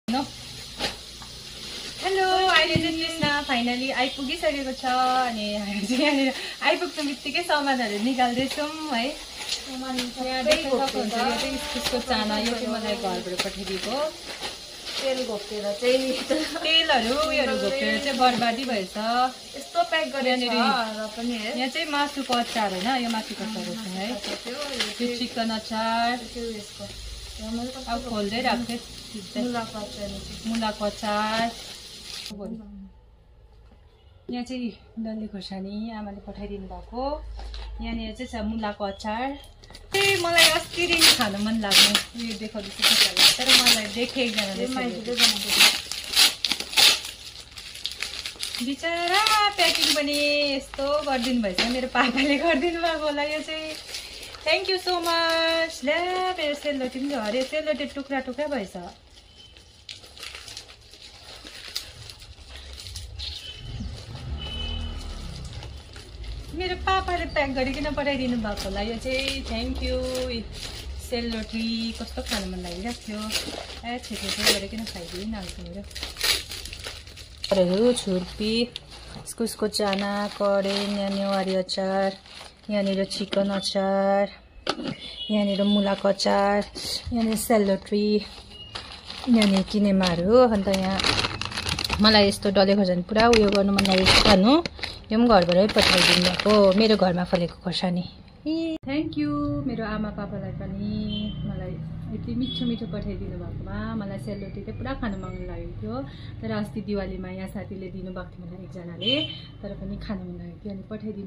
Hello, अहिले चाहिँ Krishna finally आइपुगिसकेको छ अनि हामी चाहिँ यहाँनिर आइपुग्ने बित्तिकै सामानहरू निकाल्दैछौँ है। यहाँ देख्न सक्नुहुन्छ यो चाहिँ इस्कुसको चाना, यो चाहिँ मलाई घरबाट पठाइदिएको। तेल घोप्टेर चाहिँ तेलहरू उयोहरू घोप्टेर चाहिँ बर्बादी भएछ। यस्तो प्याक गरेर पनि यहाँ चाहिँ मासुको अचार होइन, यो मासुको अचार छ है, यो चिकन अचार। अब खोल्दै राख्थेँ मुलाको अचार। यहाँ चाहिँ डल्ले खोर्सानी आमाले पठाइदिनु भएको। यहाँनिर चाहिँ छ मुलाको अचार। त्यही मलाई अस्तिदेखि खानु मन लाग्ने उयो देखाउँदैछु तपाईँलाई, तर मलाई देखेँ एकजनाले बिचरा प्याकिङ पनि यस्तो गरिदिनु भएछ। मेरो पापाले गरिदिनु भएको होला यो चाहिँ। Thank you so much. ल्या मेरो सेलरोटी पनि झऱ्यो, सेलरोटी टुक्रा टुक्रा भएछ। मेरो पापाले प्याक गरिकन पठाइदिनु भएको होला यो चाहिँ। Thank you. सेलरोटी कस्तो खानु मन लागिरहेको थियो। छेटो गरिकन खाइदिनु हाल्छु मेरो। छुर्पी, इस्कुसको चाना, करेन, यहाँ नेवारी अचार, यहाँनिर चिकन अचार, यहाँनिर मुलाको अचार, यहाँनिर सेलरोटी, यहाँनिर किनेमाहरू। अन्त यहाँ मलाई यस्तो डल्ले खोर्सानी पुरा उयो गर्नु मन लागेको खानु, यो पनि घरबाटै पठाइदिनु भएको, मेरो घरमा फलेको खोर्सानी। थ्याङ्क यू मेरो आमा पापालाई पनि मलाई यति मिठो मिठो पठाइदिनु भएकोमा। मलाई सेलरोटी चाहिँ पुरा खानु मन लागेको थियो, तर अस्ति दिवालीमा यहाँ साथीले दिनुभएको थियो मलाई एकजनाले, तर पनि खानु मन लागेको थियो अनि पठाइदिनु।